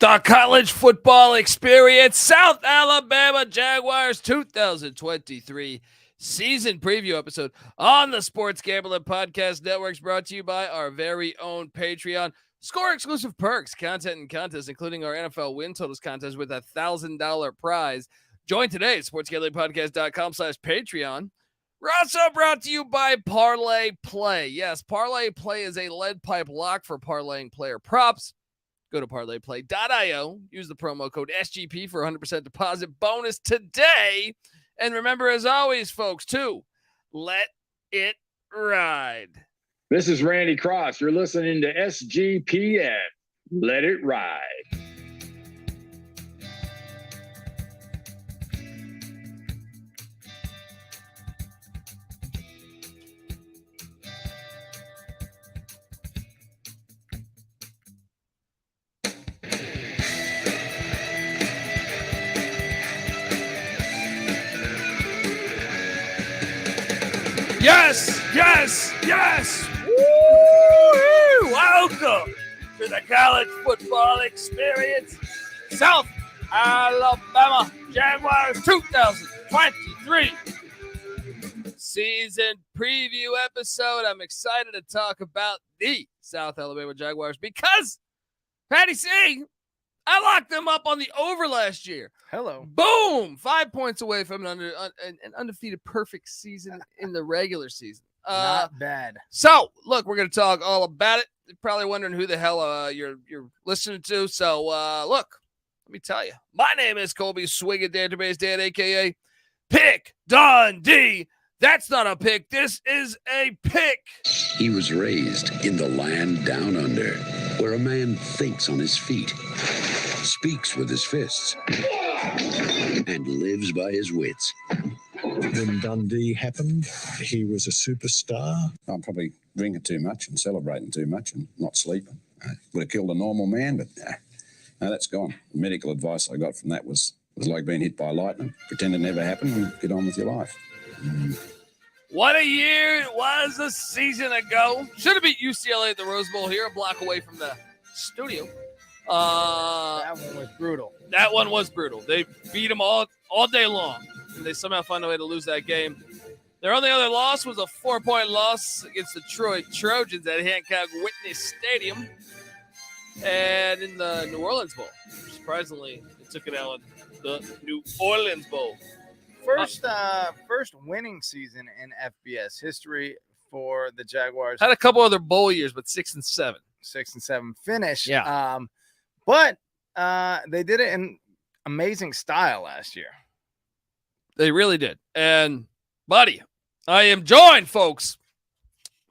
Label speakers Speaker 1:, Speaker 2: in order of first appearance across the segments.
Speaker 1: The college football experience, South Alabama Jaguars 2023 season preview episode on the Sports Gambling Podcast Network, brought to you by our very own Patreon. Score exclusive perks, content, and contests, including our NFL win totals contest with a $1,000 prize. Join today at sportsgamblingpodcast.com/Patreon. We're also brought to you by Parlay Play. Yes, Parlay Play is a lead pipe lock for parlaying player props. Go to parlayplay.io. Use the promo code SGP for 100% deposit bonus today. And remember, as always, folks, to let it ride.
Speaker 2: This is Randy Cross. You're listening to SGPN. Let it ride.
Speaker 1: Yes, yes, yes. Woo! Welcome to the college football experience. South Alabama Jaguars 2023 season preview episode. I'm excited to talk about the South Alabama Jaguars because, Patty C, I locked them up on the over last year.
Speaker 3: Hello.
Speaker 1: Boom! 5 points away from an undefeated perfect season in the regular season.
Speaker 3: Not bad.
Speaker 1: So, look, we're going to talk all about it. You're probably wondering who the hell you're listening to. So, look, let me tell you. My name is Colby Swig at Database Dan, a.k.a. Pick Dundee. That's not a pick. This is a pick.
Speaker 4: He was raised in the land down under, where a man thinks on his feet, speaks with his fists, and lives by his wits.
Speaker 5: When Dundee happened, he was a superstar.
Speaker 6: I'm probably drinking too much and celebrating too much and not sleeping. I would have killed a normal man, but no, that's gone. The medical advice I got from that was like being hit by lightning. Pretend it never happened and get on with your life.
Speaker 1: What a year it was a season ago. Should have beat UCLA at the Rose Bowl here, a block away from the studio.
Speaker 3: That one was brutal.
Speaker 1: That one was brutal. They beat them all day long, and they somehow found a way to lose that game. Their only other loss was a 4-point loss against the Detroit Trojans at Hancock Whitney Stadium and in the New Orleans Bowl. Surprisingly, they took it out in the New Orleans Bowl.
Speaker 3: First winning season in FBS history for the Jaguars.
Speaker 1: Had a couple other bowl years, but 6 and 7.
Speaker 3: 6 and 7 finish.
Speaker 1: Yeah.
Speaker 3: But they did it in amazing style last year.
Speaker 1: They really did. And, buddy, I am joined, folks,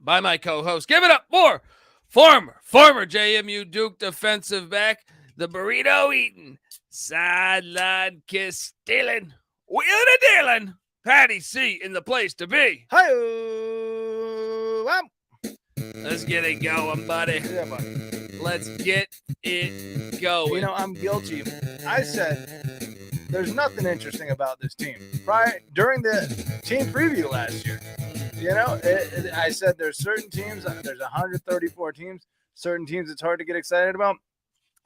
Speaker 1: by my co-host. Give it up for former JMU Duke defensive back, the burrito eating, sideline kiss stealing, wheeling and dealing, Patty C in the place to be.
Speaker 3: Hi-oh.
Speaker 1: Let's get it going, buddy.
Speaker 3: Yeah, buddy.
Speaker 1: Let's get it going.
Speaker 3: You know, I'm guilty. I said there's nothing interesting about this team. Right during the team preview last year, you know, I said there's certain teams, there's 134 teams, certain teams it's hard to get excited about.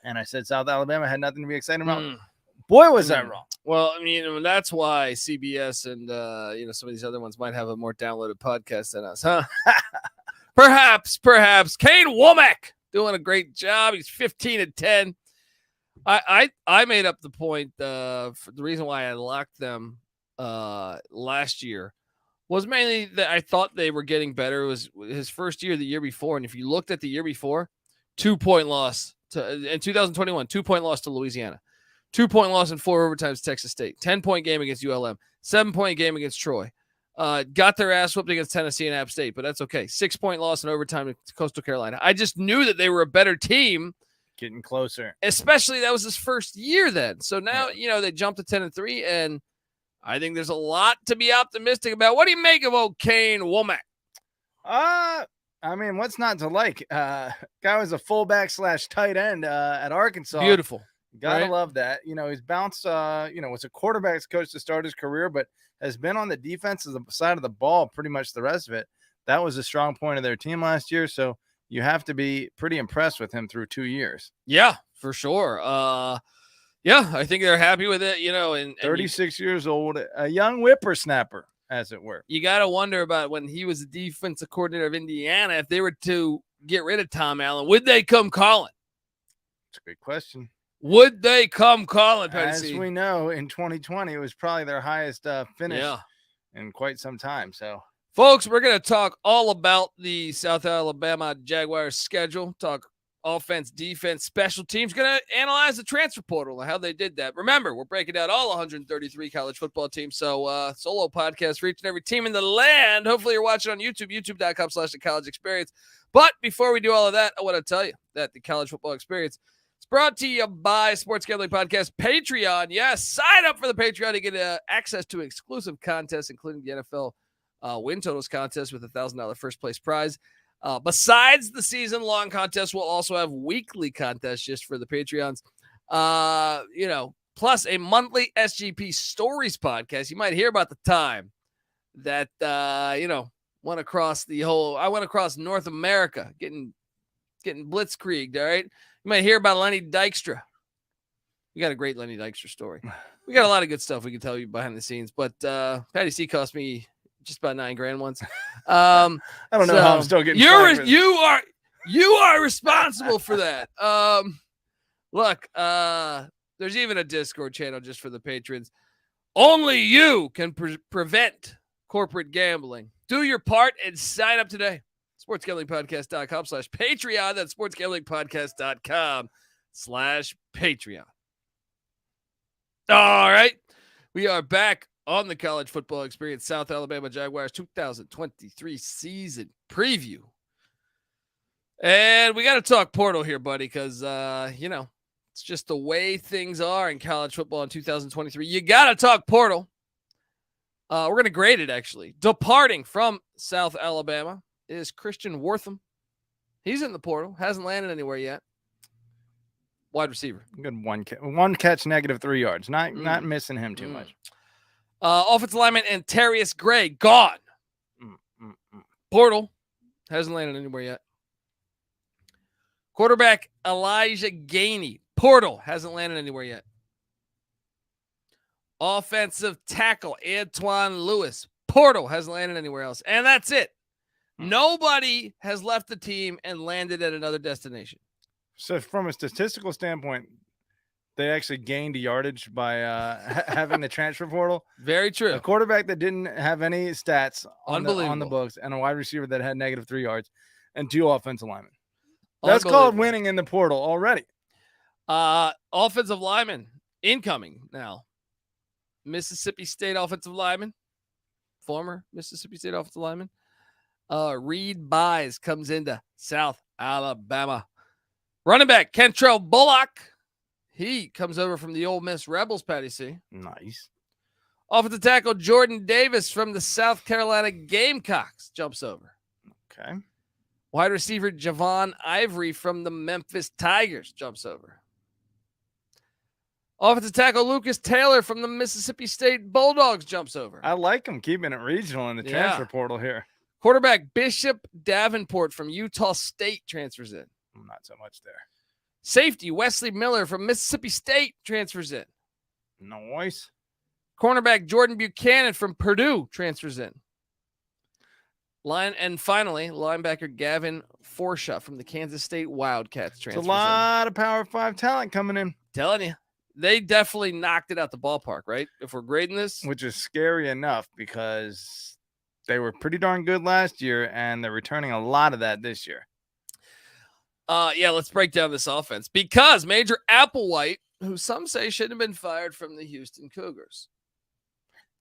Speaker 3: And I said South Alabama had nothing to be excited about. Boy, was that wrong.
Speaker 1: Well, I mean, that's why CBS and, some of these other ones might have a more downloaded podcast than us, huh? Perhaps. Kane Womack doing a great job. He's 15-10. I made up the point for the reason why I locked them last year was mainly that I thought they were getting better. It was his first year the year before. And if you looked at the year before, 2-point loss in 2021, 2-point loss to Louisiana, 2-point loss in 4 overtimes to Texas State, 10-point game against ULM, 7-point game against Troy. Got their ass whooped against Tennessee and App State, but that's okay. 6-point loss in overtime to Coastal Carolina. I just knew that they were a better team.
Speaker 3: Getting closer.
Speaker 1: Especially that was his first year then. So now, they jumped to 10-3, and I think there's a lot to be optimistic about. What do you make of old Kane Womack?
Speaker 3: I mean, what's not to like? Guy was a fullback / tight end at Arkansas.
Speaker 1: Beautiful.
Speaker 3: Gotta love that. He's bounced, was a quarterback's coach to start his career, but has been on the defensive side of the ball pretty much the rest of it. That was a strong point of their team last year. So you have to be pretty impressed with him through 2 years.
Speaker 1: Yeah, for sure. Yeah, I think they're happy with it, and
Speaker 3: 36 years old, a young whippersnapper, as it were.
Speaker 1: You got to wonder about when he was the defensive coordinator of Indiana, if they were to get rid of Tom Allen, would they come calling?
Speaker 3: It's a great question.
Speaker 1: Would they come calling, Patty
Speaker 3: As
Speaker 1: C?
Speaker 3: we know, in 2020, it was probably their highest finish in quite some time. So,
Speaker 1: folks, we're going to talk all about the South Alabama Jaguars schedule, talk offense, defense, special teams. Going to analyze the transfer portal and how they did that. Remember, we're breaking down all 133 college football teams. So solo podcast for each and every team in the land. Hopefully you're watching on YouTube, youtube.com/the college experience. But before we do all of that, I want to tell you that the college football experience is brought to you by Sports Gambling Podcast Patreon. Yes, sign up for the Patreon to get access to exclusive contests, including the NFL win totals contest with a $1,000 first place prize. Besides the season-long contest, we'll also have weekly contests just for the Patreons. Plus a monthly SGP Stories podcast. You might hear about the time that, went across I went across North America getting blitzkrieged, all right? You might hear about Lenny Dykstra. We got a great Lenny Dykstra story. We got a lot of good stuff we can tell you behind the scenes, but Patty C cost me just about $9,000 once.
Speaker 3: I don't know how I'm still getting.
Speaker 1: You are responsible for that. Look, there's even a Discord channel just for the patrons. Only you can prevent corporate gambling. Do your part and sign up today. SportsGamblingPodcast.com/Patreon. That's SportsGamblingPodcast.com/Patreon. All right. We are back on the college football experience. South Alabama Jaguars 2023 season preview. And we got to talk portal here, buddy, because, it's just the way things are in college football in 2023. You got to talk portal. We're going to grade it, actually. Departing from South Alabama is Christian Wortham. He's in the portal. Hasn't landed anywhere yet. Wide receiver.
Speaker 3: Good one catch, -3 yards. Not missing him too much.
Speaker 1: Offensive lineman Antarius Gray, gone. Portal. Hasn't landed anywhere yet. Quarterback Elijah Gainey. Portal. Hasn't landed anywhere yet. Offensive tackle Antoine Lewis. Portal. Hasn't landed anywhere else. And that's it. Nobody has left the team and landed at another destination.
Speaker 3: So from a statistical standpoint, they actually gained yardage by having the transfer portal.
Speaker 1: Very true.
Speaker 3: A quarterback that didn't have any stats on the books, and a wide receiver that had -3 yards, and 2 offensive linemen. That's called winning in the portal already.
Speaker 1: Offensive lineman incoming now. Mississippi State offensive lineman. Former Mississippi State offensive lineman. Reed Byes comes into South Alabama. Running back Kentrell Bullock. He comes over from the Ole Miss Rebels, Patty C.
Speaker 3: Nice.
Speaker 1: Offensive tackle Jordan Davis from the South Carolina Gamecocks jumps over.
Speaker 3: Okay.
Speaker 1: Wide receiver Javon Ivory from the Memphis Tigers jumps over. Offensive tackle Lucas Taylor from the Mississippi State Bulldogs jumps over.
Speaker 3: I like him keeping it regional in the transfer portal here.
Speaker 1: Quarterback Bishop Davenport from Utah State transfers in.
Speaker 3: Not so much there.
Speaker 1: Safety Wesley Miller from Mississippi State transfers in.
Speaker 3: Nice.
Speaker 1: Cornerback Jordan Buchanan from Purdue transfers in. And finally, linebacker Gavin Forshaw from the Kansas State Wildcats transfers in.
Speaker 3: It's a lot of Power 5 talent coming in.
Speaker 1: Telling you, they definitely knocked it out the ballpark, right? If we're grading this.
Speaker 3: Which is scary enough because they were pretty darn good last year, and they're returning a lot of that this year.
Speaker 1: Let's break down this offense. Because Major Applewhite, who some say should have been fired from the Houston Cougars.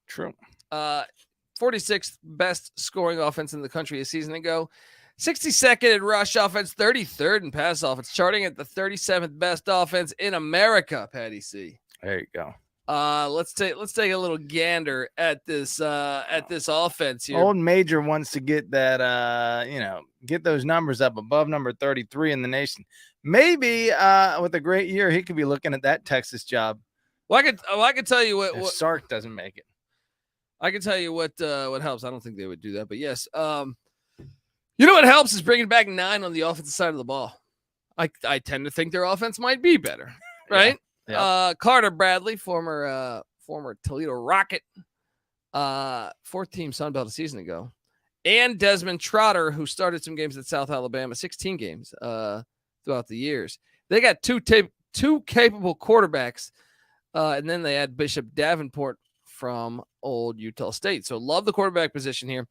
Speaker 3: True.
Speaker 1: 46th best scoring offense in the country a season ago. 62nd in rush offense, 33rd in pass offense, charting at the 37th best offense in America, Patty C.
Speaker 3: There you go.
Speaker 1: Let's take a little gander at this offense here.
Speaker 3: Old Major wants to get that get those numbers up above number 33 in the nation. Maybe with a great year, he could be looking at that Texas job.
Speaker 1: Well, I could tell you what
Speaker 3: Sark doesn't make it.
Speaker 1: I can tell you what helps. I don't think they would do that, but yes. You know what helps is bringing back 9 on the offensive side of the ball. I tend to think their offense might be better, right?
Speaker 3: Yeah.
Speaker 1: Carter Bradley, former Toledo Rocket, 4th team Sun Belt a season ago, and Desmond Trotter, who started some games at South Alabama, 16 games throughout the years. They got two capable quarterbacks, and then they had Bishop Davenport from old Utah State. So love the quarterback position here.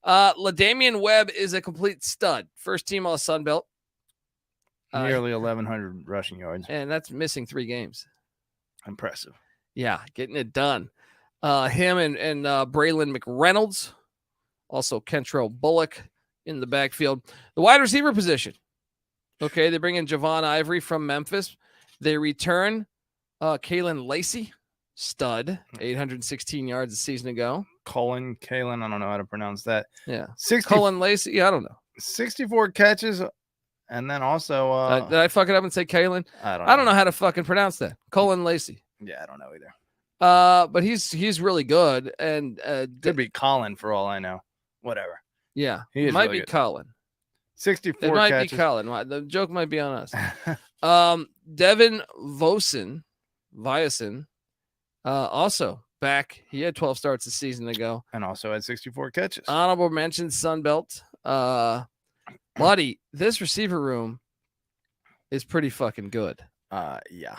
Speaker 1: LaDamian Webb is a complete stud. 1st team all Sun Belt.
Speaker 3: Nearly 1,100 rushing yards.
Speaker 1: And that's missing 3 games.
Speaker 3: Impressive.
Speaker 1: Yeah, getting it done. Him and Braylon McReynolds, also Kentrell Bullock in the backfield. The wide receiver position. Okay, they bring in Javon Ivory from Memphis. They return Caullin Lacy, stud, 816 yards a season ago.
Speaker 3: Caullin, I don't know how to pronounce that.
Speaker 1: Yeah. Caullin Lacy, I don't know.
Speaker 3: 64 catches, and then also...
Speaker 1: did I fuck it up and say Caullin?
Speaker 3: I don't
Speaker 1: know how to fucking pronounce that. Caullin Lacy.
Speaker 3: Yeah, I don't know either.
Speaker 1: But he's really good, and
Speaker 3: could be Caullin for all I know. Whatever.
Speaker 1: Yeah,
Speaker 3: he is
Speaker 1: might
Speaker 3: really
Speaker 1: be
Speaker 3: good.
Speaker 1: Caullin.
Speaker 3: 64
Speaker 1: It might
Speaker 3: catches.
Speaker 1: be Caullin. The joke might be on us. Devin Voisin, also back. He had 12 starts a season ago,
Speaker 3: and also had 64 catches.
Speaker 1: Honorable mention, Sun Belt. Buddy, this receiver room is pretty fucking good.
Speaker 3: Yeah.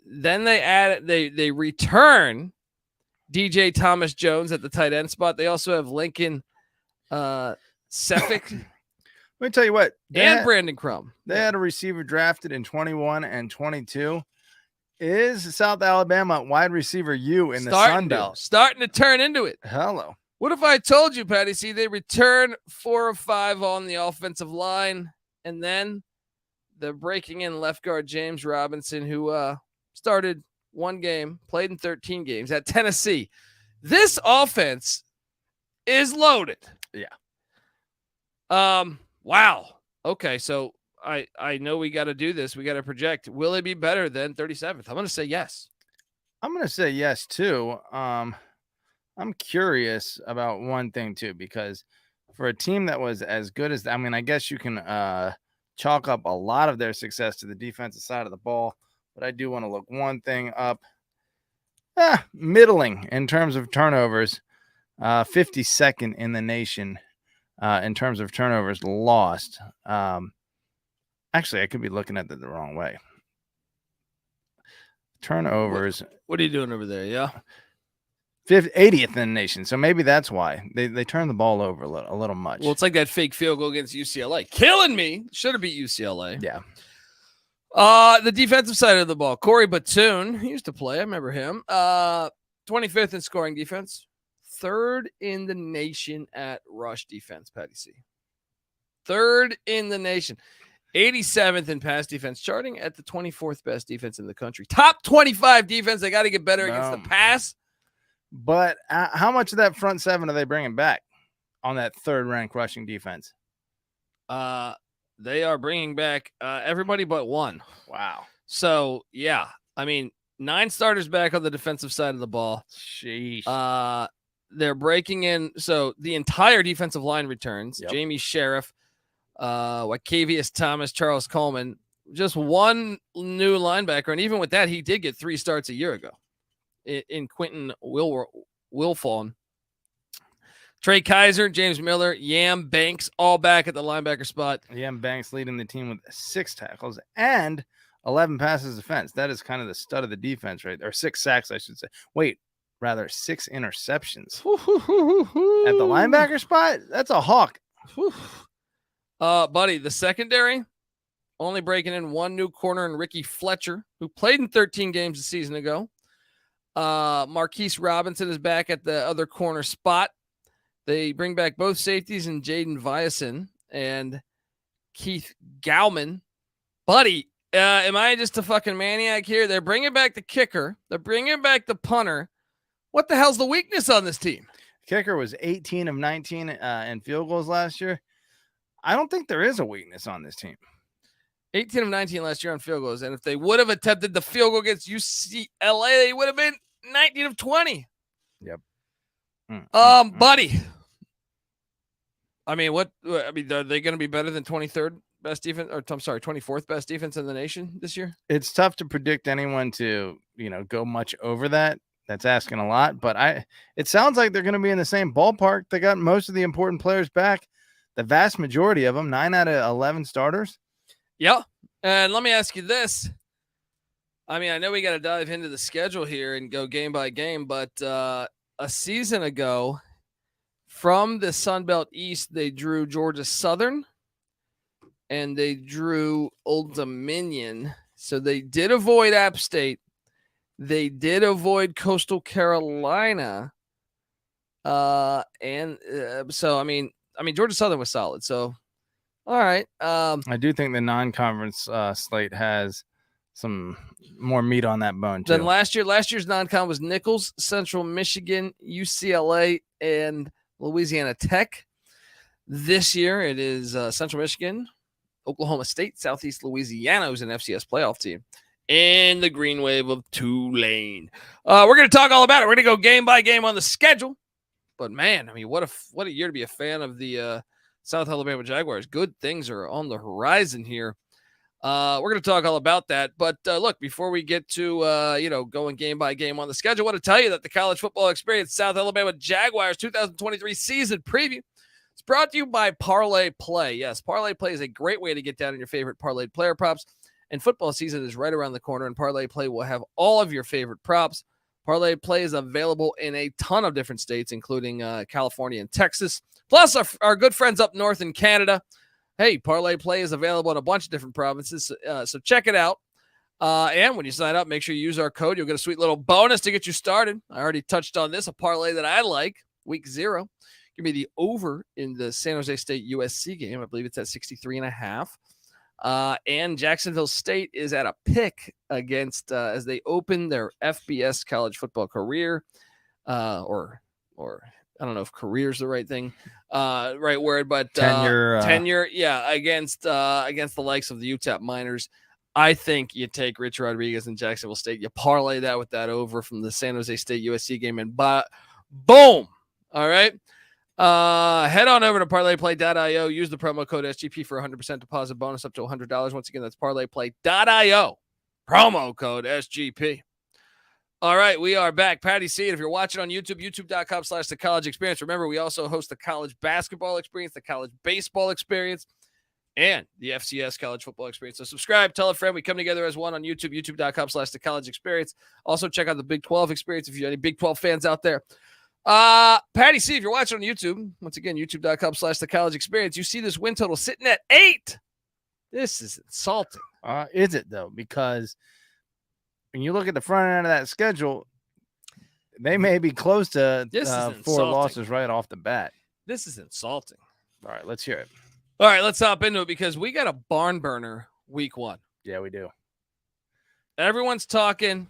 Speaker 1: Then they return DJ Thomas Jones at the tight end spot. They also have Lincoln Sefik
Speaker 3: Let me tell you what.
Speaker 1: Brandon Crum.
Speaker 3: They had a receiver drafted in 21 and 22. Is South Alabama wide receiver U in the Sun Belt?
Speaker 1: Starting to turn into it.
Speaker 3: Hello.
Speaker 1: What if I told you, Patty? See, they return 4 of 5 on the offensive line, and then they're breaking in left guard James Robinson, who started 1 game, played in 13 games at Tennessee. This offense is loaded.
Speaker 3: Yeah.
Speaker 1: Wow. Okay, so I know we got to do this. We got to project. Will it be better than 37th? I'm going to say yes.
Speaker 3: I'm going to say yes, too. I'm curious about one thing, too, because for a team that was as good as, I guess you can chalk up a lot of their success to the defensive side of the ball, but I do want to look one thing up. Middling in terms of turnovers, 52nd in the nation in terms of turnovers lost. Actually, I could be looking at it the wrong way. Turnovers.
Speaker 1: What are you doing over there? Yeah.
Speaker 3: 80th in the nation. So maybe that's why they turn the ball over a little much.
Speaker 1: Well, it's like that fake field goal against UCLA. Killing me. Should have beat UCLA.
Speaker 3: Yeah.
Speaker 1: The defensive side of the ball. Corey Batoon. He used to play. I remember him. 25th in scoring defense. 3rd in the nation at rush defense, Patty C. 3rd in the nation. 87th in pass defense, charting at the 24th best defense in the country. Top 25 defense. They got to get better against the pass.
Speaker 3: But how much of that front 7 are they bringing back on that 3rd ranked rushing defense?
Speaker 1: They are bringing back everybody but 1.
Speaker 3: Wow.
Speaker 1: So, yeah. 9 starters back on the defensive side of the ball.
Speaker 3: Sheesh.
Speaker 1: They're breaking in. So, the entire defensive line returns.
Speaker 3: Yep.
Speaker 1: Jamie Sheriff, Wacavius Thomas, Charles Coleman. Just 1 new linebacker. And even with that, he did get 3 starts a year ago in Quentin Wilfon. Trey Kaiser, James Miller, Yam Banks, all back at the linebacker spot.
Speaker 3: Yam Banks leading the team with 6 tackles and 11 passes defense. That is kind of the stud of the defense, right? Or 6 sacks, I should say. Wait, rather 6 interceptions. At the linebacker spot? That's a hawk.
Speaker 1: Buddy, the secondary, only breaking in 1 new corner in Ricky Fletcher, who played in 13 games a season ago. Marquise Robinson is back at the other corner spot. They bring back both safeties and Jaden Voisin and Keith Gauman. Buddy, am I just a fucking maniac here? They're bringing back the kicker. They're bringing back the punter. What the hell's the weakness on this team?
Speaker 3: Kicker was 18 of 19 in field goals last year. I don't think there is a weakness on this team.
Speaker 1: 18 of 19 last year on field goals. And if they would have attempted the field goal against UCLA, they would have been 19 of 20.
Speaker 3: Yep.
Speaker 1: Buddy. Are they going to be better than 23rd best defense, or I'm sorry, 24th best defense in the nation this year.
Speaker 3: It's tough to predict anyone to, go much over that. That's asking a lot, but it sounds like they're going to be in the same ballpark. They got most of the important players back, the vast majority of them, 9 out of 11 starters.
Speaker 1: Yeah. And let me ask you this. I mean, I know we got to dive into the schedule here and go game by game, but a season ago from the Sun Belt East, they drew Georgia Southern and they drew Old Dominion. So they did avoid App State. They did avoid Coastal Carolina. So, I mean, Georgia Southern was solid. So, all right.
Speaker 3: I do think the non-conference slate has some more meat on that bone, too.
Speaker 1: Then last year's non-con was Nichols, Central Michigan, UCLA, and Louisiana Tech. This year, it is Central Michigan, Oklahoma State, Southeast Louisiana, who's an FCS playoff team, and the Green Wave of Tulane. We're going to talk all about it. We're going to go game by game on the schedule. But, man, I mean, what a year to be a fan of the South Alabama Jaguars. Good things are on the horizon here. We're going to talk all about that. But, look, before we get to, going game by game on the schedule, I want to tell you that the College Football Experience South Alabama Jaguars 2023 season preview is brought to you by Parlay Play. Yes, Parlay Play is a great way to get down on your favorite parlayed player props. And football season is right around the corner, and Parlay Play will have all of your favorite props. Parlay Play is available in a ton of different states, including California and Texas, plus our good friends up north in Canada. Hey, Parlay Play is available in a bunch of different provinces, so check it out. And when you sign up, make sure you use our code. You'll get a sweet little bonus to get you started. I already touched on this, a parlay that I like, week 0. Give me the over in the San Jose State USC game. I believe it's at 63.5. And Jacksonville State is at a pick against as they open their FBS college football career, or I don't know if career is the right thing, right word, but tenure, yeah, against the likes of the UTEP Miners. I think you take Rich Rodriguez and Jacksonville State, you parlay that with that over from the San Jose State USC game, and boom, all right. Head on over to parlayplay.io. Use the promo code SGP for 100% deposit bonus up to $100. Once again, that's parlayplay.io. Promo code SGP. All right, we are back. Patty C. If you're watching on YouTube, youtube.com/The College Experience. Remember, we also host the College Basketball Experience, the College Baseball Experience, and the FCS College Football Experience. So subscribe, tell a friend. We come together as one on YouTube, youtube.com/The College Experience. Also, check out the Big 12 Experience if you have any Big 12 fans out there. Patty C, if you're watching on YouTube, once again, youtube.com/The College Experience, you see this win total sitting at 8. This is insulting.
Speaker 3: Is it, though? Because when you look at the front end of that schedule, they may be close to 4 losses right off the bat.
Speaker 1: This is insulting.
Speaker 3: All right, let's hear it.
Speaker 1: All right, let's hop into it because we got a barn burner week 1.
Speaker 3: Yeah, we do.
Speaker 1: Everyone's talking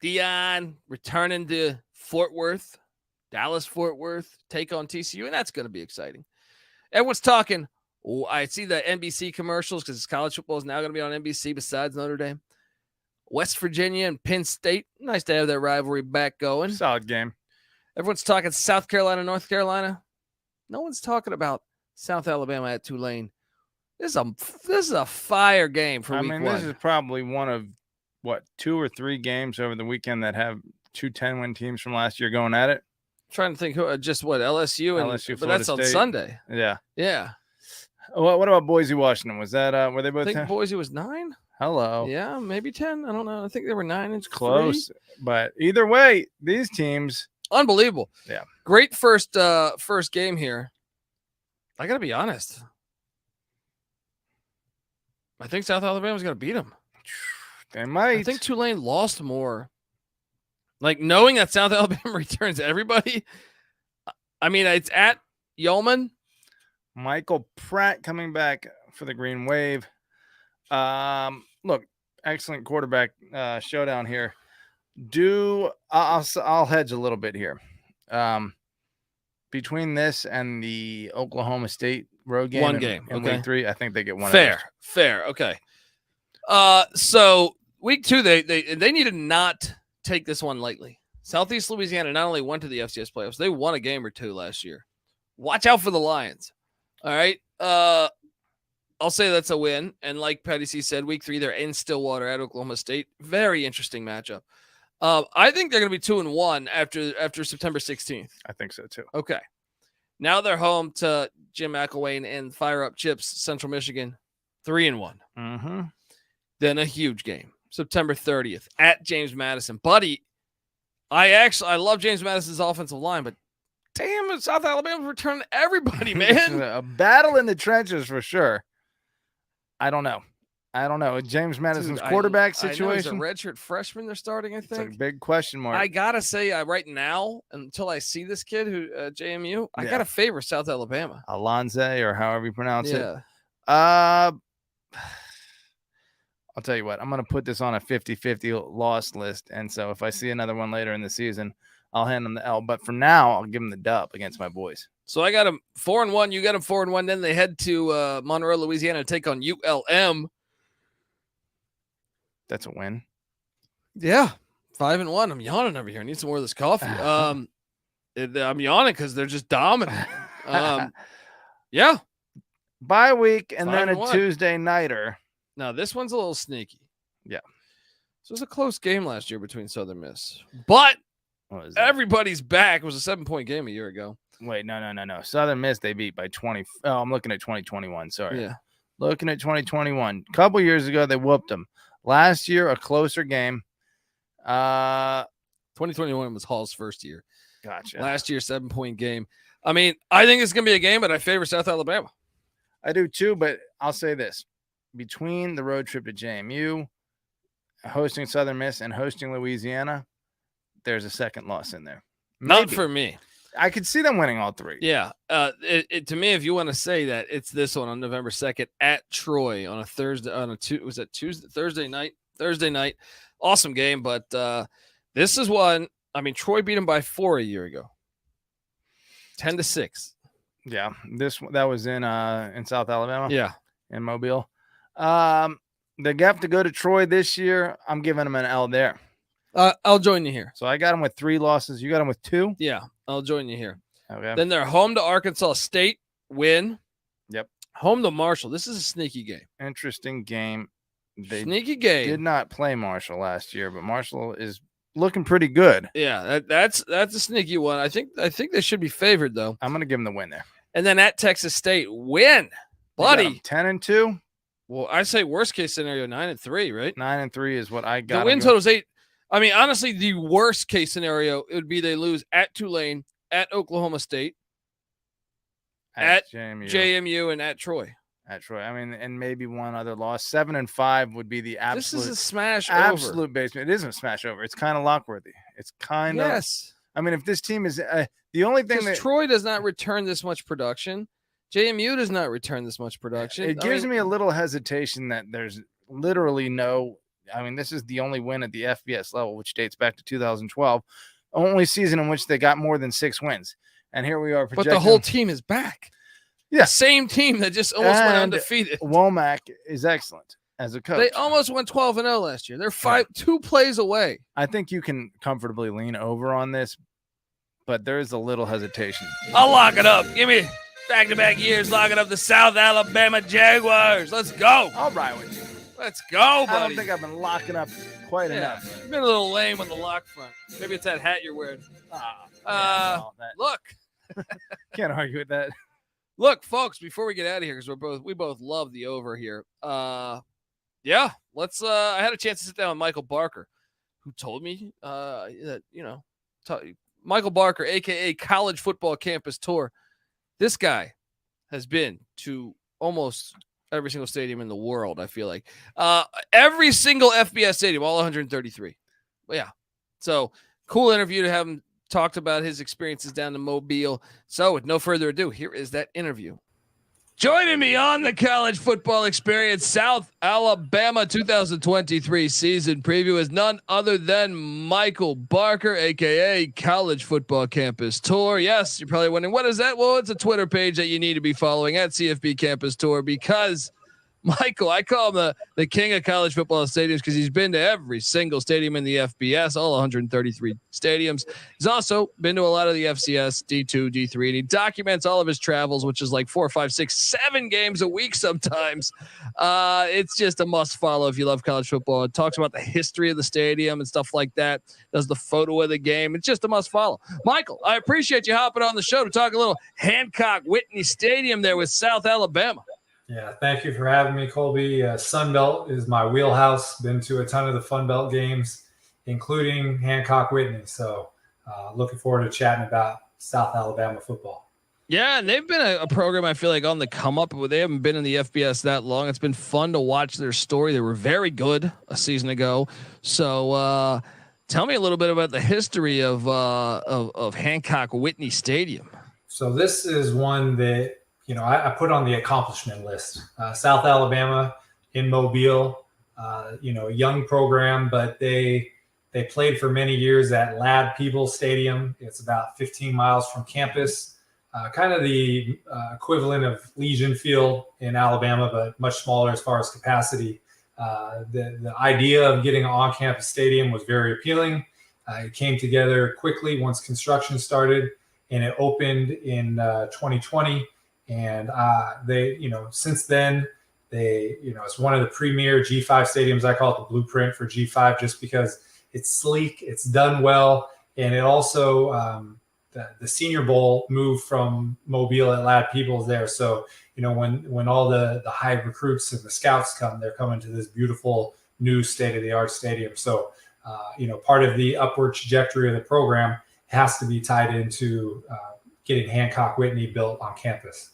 Speaker 1: Deion returning to Fort Worth, Dallas-Fort Worth, take on TCU, and that's going to be exciting. Everyone's talking, I see the NBC commercials because college football is now going to be on NBC besides Notre Dame. West Virginia and Penn State, nice to have that rivalry back going.
Speaker 3: Solid game.
Speaker 1: Everyone's talking South Carolina, North Carolina. No one's talking about South Alabama at Tulane. This is a fire game for week 1.
Speaker 3: This is probably one of 2 or 3 games over the weekend that have 2 10-win teams from last year going at it.
Speaker 1: I'm trying to think who, LSU and
Speaker 3: LSU,
Speaker 1: but that's
Speaker 3: Florida
Speaker 1: on
Speaker 3: State.
Speaker 1: Sunday.
Speaker 3: Yeah. What about Boise, Washington? Was that were they both
Speaker 1: I think
Speaker 3: 10?
Speaker 1: Boise was 9.
Speaker 3: Hello.
Speaker 1: Yeah, maybe 10. I don't know. I think they were 9 and
Speaker 3: Close.
Speaker 1: 3.
Speaker 3: But either way, these teams,
Speaker 1: unbelievable.
Speaker 3: Yeah.
Speaker 1: Great first game here. I got to be honest. I think South Alabama's going to beat them.
Speaker 3: they might.
Speaker 1: I think Tulane lost more. Like, knowing that South Alabama returns everybody. I mean, it's at Yeoman.
Speaker 3: Michael Pratt coming back for the Green Wave. Look, excellent quarterback showdown here. I'll hedge a little bit here. Between this and the Oklahoma State road game, in week 3, I think they get one.
Speaker 1: Fair. Okay. So week 2, they need to not take this one lightly. Southeast Louisiana not only went to the FCS playoffs, they won a game or 2 last year. Watch out for the Lions. All right. I'll say that's a win. And like Patty C said, week 3, they're in Stillwater at Oklahoma State. Very interesting matchup. I think they're going to be 2-1 after September 16th.
Speaker 3: I think so too.
Speaker 1: Okay. Now they're home to Jim McElwain and Fire Up Chips, Central Michigan, 3-1.
Speaker 3: Mm-hmm.
Speaker 1: Then a huge game, September 30th at James Madison. Buddy, I love James Madison's offensive line, but damn, South Alabama's returning everybody, man.
Speaker 3: A battle in the trenches for sure. I don't know. James Madison's quarterback situation.
Speaker 1: I know he's a redshirt freshman they're starting, I think.
Speaker 3: It's a big question mark.
Speaker 1: I got to say, right now, until I see this kid who JMU, I got to favor South Alabama.
Speaker 3: Alonze, or however you pronounce it.
Speaker 1: Yeah.
Speaker 3: I'll tell you what, I'm going to put this on a 50-50 loss list. And so if I see another one later in the season, I'll hand them the L. But for now, I'll give them the dub against my boys.
Speaker 1: So I got them 4-1. You got them 4-1. Then they head to Monroe, Louisiana to take on ULM.
Speaker 3: That's a win.
Speaker 1: Yeah. 5-1. I'm yawning over here. I need some more of this coffee. I'm yawning because they're just dominant. Yeah.
Speaker 3: Bye week and
Speaker 1: 5-1.
Speaker 3: then a Tuesday nighter.
Speaker 1: Now, this one's a little sneaky.
Speaker 3: Yeah.
Speaker 1: So it was a close game last year between Southern Miss. But everybody's back. It was a 7-point game a year ago.
Speaker 3: Wait, no. Southern Miss, they beat by 20. Oh, I'm looking at 2021. Sorry.
Speaker 1: Yeah.
Speaker 3: Looking at 2021. A couple years ago, they whooped them. Last year, a closer game.
Speaker 1: 2021 was Hall's first year.
Speaker 3: Gotcha.
Speaker 1: Last year, 7-point game. I mean, I think it's going to be a game, but I favor South Alabama.
Speaker 3: I do too, but I'll say this. Between the road trip to JMU, hosting Southern Miss, and hosting Louisiana, there's a second loss in there.
Speaker 1: Not for me.
Speaker 3: I could see them winning all 3.
Speaker 1: Yeah. To me, if you want to say that, it's this one on November 2nd at Troy on a Thursday. Was that Tuesday? Thursday night. Awesome game, but this is one. I mean, Troy beat them by 4 a year ago. 10-6.
Speaker 3: Yeah, that was in South Alabama.
Speaker 1: Yeah,
Speaker 3: in Mobile. They have to go to Troy this year. I'm giving them an L there.
Speaker 1: I'll join you here.
Speaker 3: So I got them with 3 losses. You got them with 2?
Speaker 1: Yeah, I'll join you here.
Speaker 3: Okay.
Speaker 1: Then they're home to Arkansas State, win.
Speaker 3: Yep.
Speaker 1: Home to Marshall. This is a sneaky game.
Speaker 3: Interesting game. They
Speaker 1: sneaky game.
Speaker 3: Did not play Marshall last year, but Marshall is looking pretty good.
Speaker 1: Yeah, that's a sneaky one. I think they should be favored though.
Speaker 3: I'm going to give them the win there.
Speaker 1: And then at Texas State, win, buddy.
Speaker 3: 10-2.
Speaker 1: Well, I say worst case scenario 9-3, right?
Speaker 3: 9-3 is what I got.
Speaker 1: The win total is 8. I mean, honestly, the worst case scenario it would be they lose at Tulane, at Oklahoma State, at JMU, and at Troy.
Speaker 3: At Troy. I mean, and maybe one other loss. 7-5 would be the absolute.
Speaker 1: This is a smash
Speaker 3: absolute
Speaker 1: over.
Speaker 3: basement. It isn't a smash over. It's kind of lock-worthy. It's kind of.
Speaker 1: Yes.
Speaker 3: I mean, if this team is the only thing that
Speaker 1: Troy does not return this much production, JMU does not return this much production.
Speaker 3: It gives me a little hesitation that there's literally no. I mean, this is the only win at the FBS level, which dates back to 2012. Only season in which they got more than 6 wins. And here we are.
Speaker 1: But the whole team is back.
Speaker 3: Yeah.
Speaker 1: The same team that just almost went undefeated.
Speaker 3: Womack is excellent as a coach.
Speaker 1: They almost went 12-0 last year. They're 2 plays away.
Speaker 3: I think you can comfortably lean over on this, but there is a little hesitation.
Speaker 1: I'll lock it up. Give me back-to-back years locking up the South Alabama Jaguars. Let's go.
Speaker 3: I'll ride with you.
Speaker 1: Let's go, buddy.
Speaker 3: I don't think I've been locking up quite enough.
Speaker 1: You've been a little lame on the lock front. Maybe it's that hat you're wearing. Look.
Speaker 3: Can't argue with that.
Speaker 1: Look, folks, before we get out of here, because we both love the over here. Let's I had a chance to sit down with Michael Barker, who told me that, Michael Barker, aka College Football Campus Tour. This guy has been to almost every single stadium in the world, I feel like. Every single FBS stadium, all 133. But yeah. So cool interview to have him talked about his experiences down in Mobile. So with no further ado, here is that interview. Joining me on the College Football Experience South Alabama 2023 season preview is none other than Michael Barker, aka College Football Campus Tour. Yes, you're probably wondering, what is that? Well, it's a Twitter page that you need to be following at CFB Campus Tour, because Michael, I call him the king of college football stadiums because he's been to every single stadium in the FBS, all 133 stadiums. He's also been to a lot of the FCS, D2, D3, and he documents all of his travels, which is like 4, 5, 6, 7 games a week sometimes. It's just a must follow if you love college football. It talks about the history of the stadium and stuff like that. Does the photo of the game. It's just a must follow. Michael, I appreciate you hopping on the show to talk a little Hancock Whitney Stadium there with South Alabama.
Speaker 7: Yeah, thank you for having me, Colby. Sun Belt is my wheelhouse. Been to a ton of the Fun Belt games, including Hancock Whitney. So looking forward to chatting about South Alabama football.
Speaker 1: Yeah, and they've been a program I feel like on the come up. They haven't been in the FBS that long. It's been fun to watch their story. They were very good a season ago. So tell me a little bit about the history of Hancock Whitney Stadium.
Speaker 7: So this is one that, I put on the accomplishment list. South Alabama in Mobile, a young program, but they played for many years at Ladd Peebles Stadium. It's about 15 miles from campus, kind of the equivalent of Legion Field in Alabama, but much smaller as far as capacity. The idea of getting an on-campus stadium was very appealing. It came together quickly once construction started, and it opened in 2020. And they, since then, it's one of the premier G5 stadiums. I call it the blueprint for G5 just because it's sleek, it's done well. And it also, the Senior Bowl moved from Mobile at Ladd Peebles there. So, when all the high recruits and the scouts come, they're coming to this beautiful new state-of-the-art stadium. So, part of the upward trajectory of the program has to be tied into getting Hancock Whitney built on campus.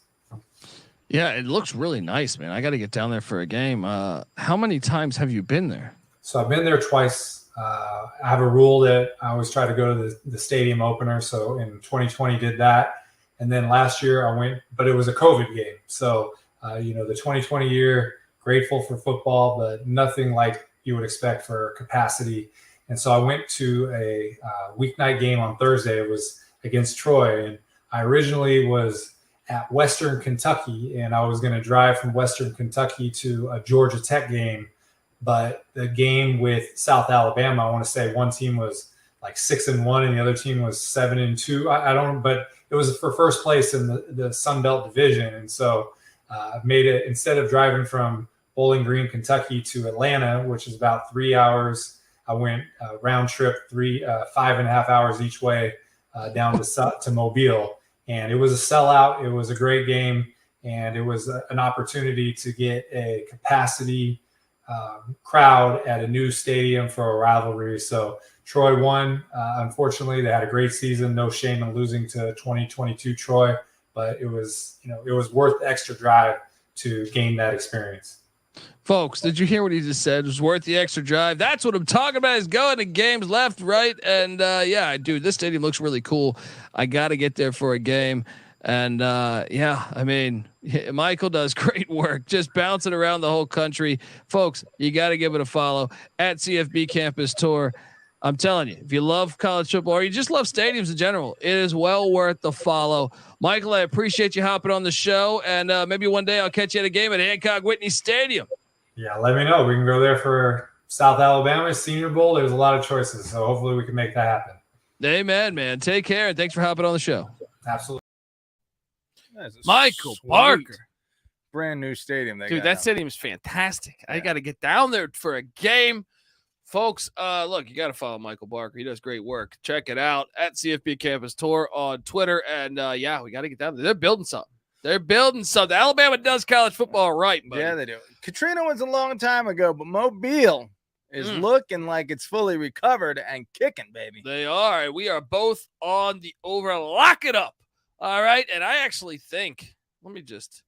Speaker 1: Yeah, it looks really nice, man. I got to get down there for a game. How many times have you been there?
Speaker 7: So I've been there twice. I have a rule that I always try to go to the stadium opener. So in 2020 did that. And then last year I went, but it was a COVID game. So, the 2020 year, grateful for football, but nothing like you would expect for capacity. And so I went to a weeknight game on Thursday. It was against Troy. And I originally was at Western Kentucky, and I was going to drive from Western Kentucky to a Georgia Tech game. But the game with South Alabama, I want to say one team was like 6-1 and the other team was 7-2. I don't, but it was for first place in the Sun Belt division. And so I made it, instead of driving from Bowling Green, Kentucky to Atlanta, which is about 3 hours, I went round trip 5.5 hours each way down to Mobile. And it was a sellout. It was a great game. And it was an opportunity to get a capacity crowd at a new stadium for a rivalry. So Troy won. Unfortunately, they had a great season. No shame in losing to 2022 Troy, but it was worth the extra drive to gain that experience.
Speaker 1: Folks, did you hear what he just said? It was worth the extra drive. That's what I'm talking about, is going to games left, right. And yeah, dude, this stadium looks really cool. I got to get there for a game. And yeah, I mean, Michael does great work just bouncing around the whole country. Folks, you got to give it a follow at CFB Campus Tour. I'm telling you, if you love college football or you just love stadiums in general, it is well worth the follow. Michael, I appreciate you hopping on the show, and maybe one day I'll catch you at a game at Hancock Whitney Stadium.
Speaker 7: Yeah, let me know. We can go there for South Alabama Senior Bowl. There's a lot of choices, so hopefully we can make that happen.
Speaker 1: Amen, man. Take care, and thanks for hopping on the show.
Speaker 7: Absolutely.
Speaker 1: Michael Barker.
Speaker 3: Brand new stadium.
Speaker 1: Dude, that stadium is fantastic. Yeah. I got to get down there for a game. Folks, look, you got to follow Michael Barker. He does great work. Check it out at CFB Campus Tour on Twitter. And yeah, we got to get down there. They're building something. Alabama does college football right, buddy.
Speaker 3: Yeah, they do. Katrina was a long time ago, but Mobile is looking like it's fully recovered and kicking, baby.
Speaker 1: They are. We are both on the over. Lock it up. All right. And I actually think, let me just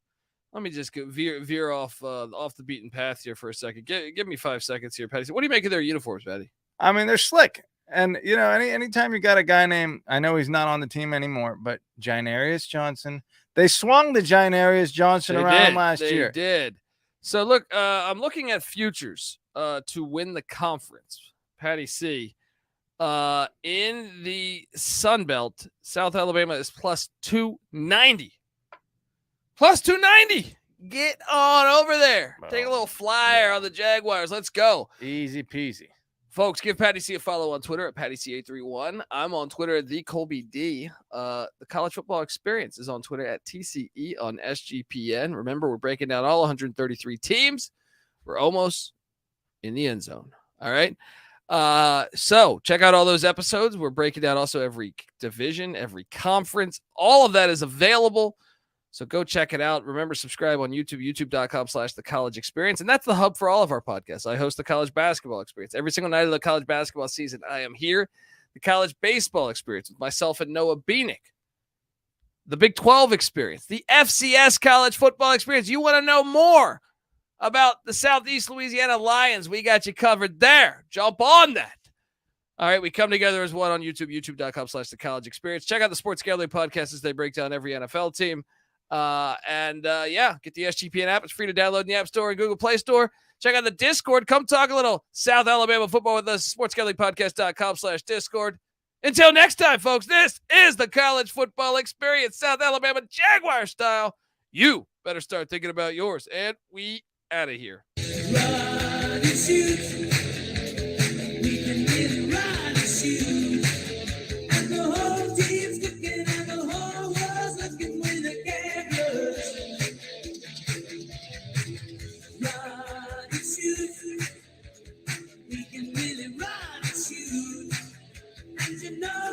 Speaker 1: veer off the beaten path here for a second. Give me 5 seconds here, Patty. What do you make of their uniforms, Patty?
Speaker 3: I mean, they're slick. And, anytime you got a guy named, I know he's not on the team anymore, but Janarius Johnson, they swung the Janarius Johnson around last year.
Speaker 1: They did. So, look, I'm looking at futures to win the conference. Patty C. In the Sun Belt, South Alabama is plus 290. Plus 290. Get on over there. Take a
Speaker 3: Oh,
Speaker 1: little flyer on the Jaguars. Let's go.
Speaker 3: Easy peasy.
Speaker 1: Folks, give Patty C a follow on Twitter at PattyC831. I'm on Twitter at TheColbyD. The College Football Experience is on Twitter at TCE on SGPN. Remember, we're breaking down all 133 teams. We're almost in the end zone. All right. So check out all those episodes. We're breaking down also every division, every conference. All of that is available. So go check it out. Remember, subscribe on YouTube, youtube.com/The College Experience. And that's the hub for all of our podcasts. I host the College Basketball Experience. Every single night of the college basketball season, I am here. The College Baseball Experience with myself and Noah Beanick. The Big 12 Experience. The FCS College Football Experience. You want to know more about the Southeast Louisiana Lions? We got you covered there. Jump on that. All right, we come together as one on YouTube, youtube.com/The College Experience. Check out the Sports Gambling Podcast as they break down every NFL team. Get the SGPN app. It's free to download in the App Store and Google Play Store. Check out the Discord. Come talk a little South Alabama football with us. sportsgamblingpodcast.com/Discord. Until next time, folks, this is the College Football Experience, South Alabama Jaguar style. You better start thinking about yours. And we out of here.
Speaker 8: Run and shoot. We can really run and shoot. And the whole team's looking and the whole world's looking with the cameras. Run and shoot. We can really run and shoot. And you know